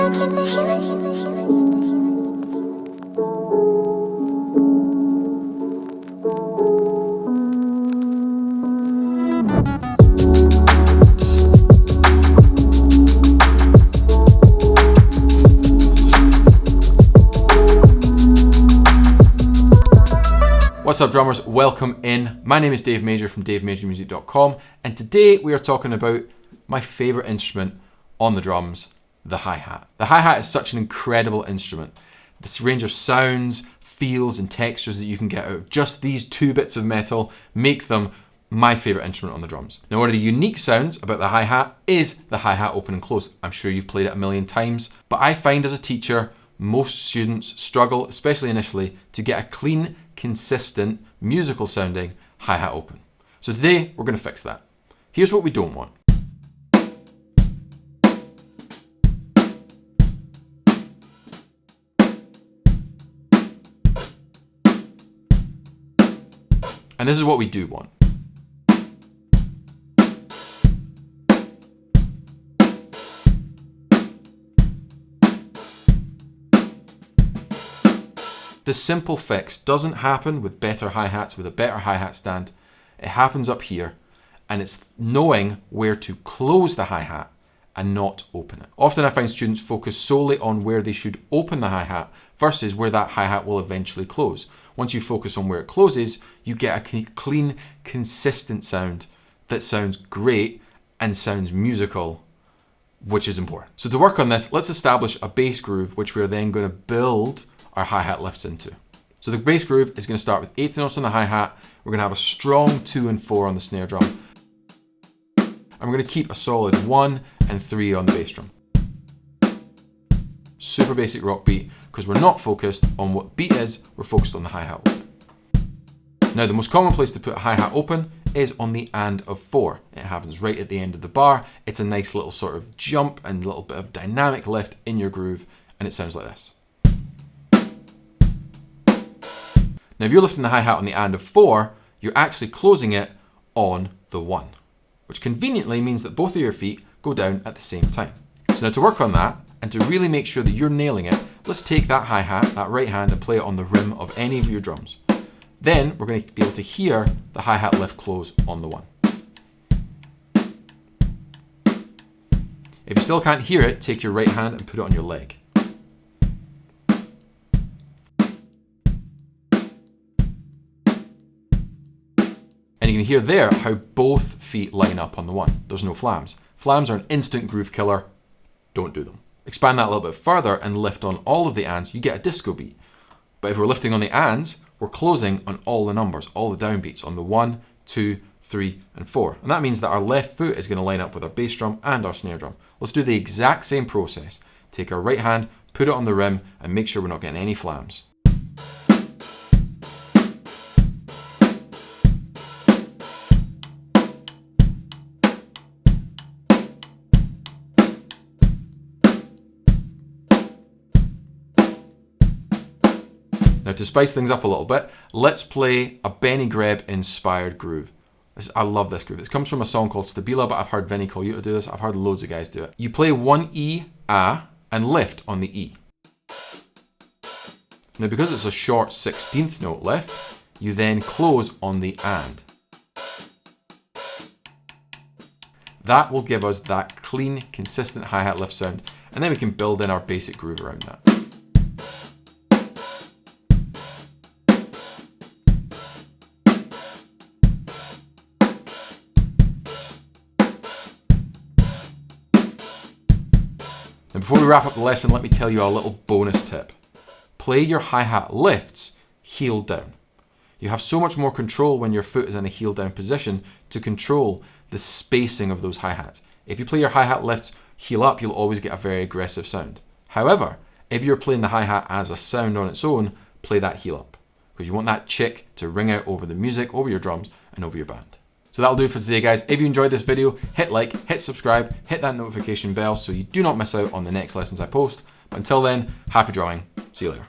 What's up, drummers? Welcome in. My name is Dave Major from davemajormusic.com, and today we are talking about my favorite instrument on the drums, the hi-hat. The hi-hat is such an incredible instrument. This range of sounds, feels, and textures that you can get out of just these two bits of metal make them my favorite instrument on the drums. Now, one of the unique sounds about the hi-hat is the hi-hat open and close. I'm sure you've played it a million times, but I find as a teacher, most students struggle, especially initially, to get a clean, consistent, musical sounding hi-hat open. So today we're going to fix that. Here's what we don't want. And this is what we do want. This simple fix doesn't happen with better hi-hats, with a better hi-hat stand. It happens up here, and it's knowing where to close the hi-hat and not open it. Often I find students focus solely on where they should open the hi-hat versus where that hi-hat will eventually close. Once you focus on where it closes, you get a clean, consistent sound that sounds great and sounds musical, which is important. So to work on this, let's establish a bass groove, which we're then going to build our hi-hat lifts into. So the bass groove is going to start with eighth notes on the hi-hat. We're going to have a strong 2 and 4 on the snare drum. And we're going to keep a solid 1 and 3 on the bass drum. Super basic rock beat, because we're not focused on what beat is, we're focused on the hi-hat open. Now, the most common place to put a hi-hat open is on the and of 4. It happens right at the end of the bar. It's a nice little sort of jump and a little bit of dynamic lift in your groove, and it sounds like this. Now, if you're lifting the hi-hat on the and of 4, you're actually closing it on the 1, which conveniently means that both of your feet go down at the same time. So now to work on that, and to really make sure that you're nailing it, let's take that hi-hat, that right hand, and play it on the rim of any of your drums. Then we're going to be able to hear the hi-hat lift close on the 1. If you still can't hear it, take your right hand and put it on your leg. And you can hear there how both feet line up on the 1. There's no flams. Flams are an instant groove killer. Don't do them. Expand that a little bit further and lift on all of the ands, you get a disco beat. But if we're lifting on the ands, we're closing on all the numbers, all the downbeats on the 1, 2, 3, and 4. And that means that our left foot is going to line up with our bass drum and our snare drum. Let's do the exact same process. Take our right hand, put it on the rim, and make sure we're not getting any flams. Now, to spice things up a little bit, let's play a Benny Greb inspired groove. I love this groove. This comes from a song called Stabila, but I've heard Vinnie Colaiuta do this. I've heard loads of guys do it. You play 1 E, A, and lift on the E. Now, because it's a short 16th note lift, you then close on the and. That will give us that clean, consistent hi-hat lift sound, and then we can build in our basic groove around that. Now, before we wrap up the lesson, let me tell you a little bonus tip. Play your hi-hat lifts heel down. You have so much more control when your foot is in a heel down position to control the spacing of those hi-hats. If you play your hi-hat lifts heel up, you'll always get a very aggressive sound. However, if you're playing the hi-hat as a sound on its own, play that heel up, because you want that chick to ring out over the music, over your drums, and over your band. So that'll do it for today, guys. If you enjoyed this video, hit like, hit subscribe, hit that notification bell so you do not miss out on the next lessons I post. But until then, happy drumming. See you later.